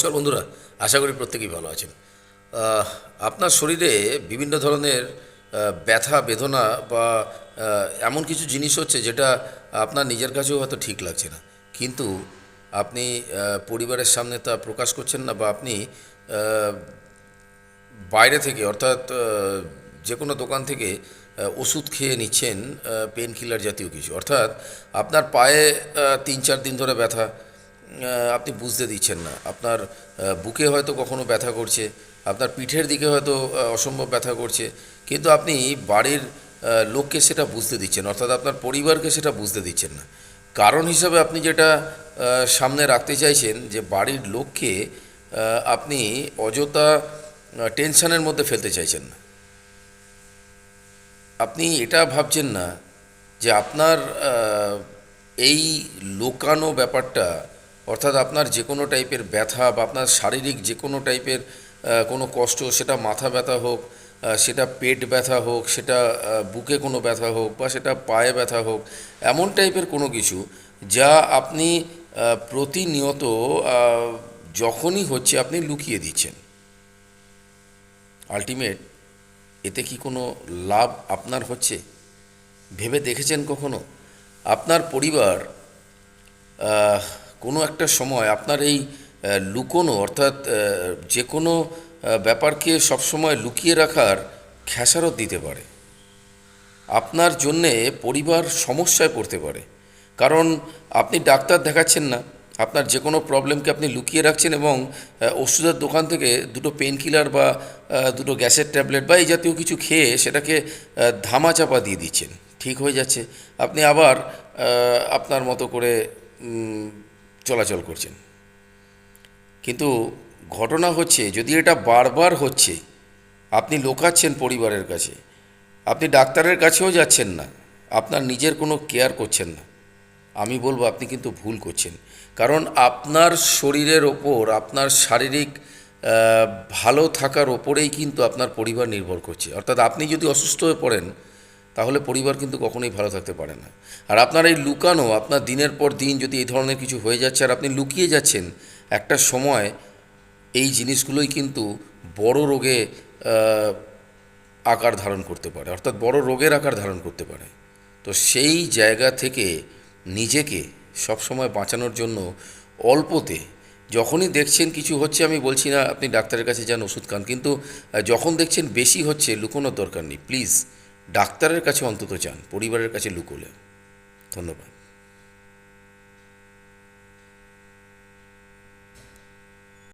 নমস্কার বন্ধুরা, আশা করি প্রত্যেকেই ভালো আছেন। আহ, আপনার শরীরে বিভিন্ন ধরনের ব্যথা বেদনা বা এমন কিছু জিনিস হচ্ছে যেটা আপনার নিজের কাছেও হয়তো ঠিক লাগছে না, কিন্তু আপনি পরিবারের সামনে তা প্রকাশ করছেন না, বা আপনি আহ, বাইরে থেকে অর্থাৎ যে কোনো দোকান থেকে ওষুধ খেয়ে নিচ্ছেন, পেন কিলার জাতীয় কিছু, অর্থাৎ আপনার পায়ে 3-4 দিন ধরে ব্যথা, আপনি বুঝতে দিচ্ছেন না। আপনার বুকে হয়তো কখনো ব্যথা করছে, আপনার পিঠের দিকে হয়তো অসম্ভব ব্যথা করছে, কিন্তু আপনি বাড়ির লোককে সেটা বুঝতে দিচ্ছেন, অর্থাৎ আপনার পরিবারকে সেটা বুঝতে দিচ্ছেন না। কারণ হিসাবে আপনি যেটা সামনে রাখতে চাইছেন, যে বাড়ির লোককে আপনি অযথা টেনশনের মধ্যে ফেলতে চাইছেন না। আপনি এটা ভাবছেন না যে আপনার এই লোকানো ব্যাপারটা, অর্থাৎ আপনার যে কোনো টাইপের ব্যথা বা আপনার শারীরিক যে কোনো টাইপের কোনো কষ্ট, সেটা মাথা ব্যথা হোক, সেটা পেট ব্যথা হোক, সেটা বুকে কোনো ব্যথা হোক, বা সেটা পায়ে ব্যথা হোক, এমন টাইপের কোনো কিছু যা আপনি প্রতিনিয়ত যখনই হচ্ছে আপনি লুকিয়ে দিচ্ছেন। আলটিমেট এতে কি কোনো লাভ আপনার হচ্ছে? ভেবে দেখেছেন কখনো? আপনার পরিবার আহ, কোনো একটা সময় আপনার এই লুকোনো, অর্থাৎ যে কোনো ব্যাপারকে সবসময় লুকিয়ে রাখার খেসারত দিতে পারে। আপনার জন্যে পরিবার সমস্যায় পড়তে পারে, কারণ আপনি ডাক্তার দেখাচ্ছেন না, আপনার যে কোনো প্রবলেমকে আপনি লুকিয়ে রাখছেন, এবং ওষুধের দোকান থেকে দুটো পেন কিলার বা দুটো গ্যাসের ট্যাবলেট বা এই জাতীয় কিছু খেয়ে সেটাকে ধামাচাপা দিয়ে দিচ্ছেন। ঠিক হয়ে যাচ্ছে, আপনি আবার আপনার মতো করে চলাচল করছেন। কিন্তু ঘটনা হচ্ছে, যদি এটা বারবার হচ্ছে, আপনি লোকাচ্ছেন পরিবারের কাছে, আপনি ডাক্তারের কাছেও যাচ্ছেন না, আপনার নিজের কোনো কেয়ার করছেন না, আমি বলবো আপনি কিন্তু ভুল করছেন। কারণ আপনার শরীরের ওপর, আপনার শারীরিক ভালো থাকার ওপরেই কিন্তু আপনার পরিবার নির্ভর করছে। অর্থাৎ আপনি যদি অসুস্থ হয়ে পড়েন, তাহলে পরিবার কিন্তু কখনোই ভালো থাকতে পারে না। আর আপনার এই লুকানো, আপনার দিনের পর দিন যদি এই ধরনের কিছু হয়ে যাচ্ছে আর আপনি লুকিয়ে যাচ্ছেন, একটা সময় এই জিনিসগুলোই কিন্তু বড় রোগে আহ, আকার ধারণ করতে পারে, অর্থাৎ বড় রোগের আকার ধারণ করতে পারে। তো সেই জায়গা থেকে নিজেকে সবসময় বাঁচানোর জন্য অল্পতে, যখনই দেখছেন কিছু হচ্ছে, আমি বলছি না আপনি ডাক্তারের কাছে যান, ওষুধ খান, কিন্তু যখন দেখছেন বেশি হচ্ছে, লুকোনোর দরকার নেই, প্লিজ ডাক্তারের কাছে অন্তত যান, পরিবারের কাছে লুকোলে। ধন্যবাদ।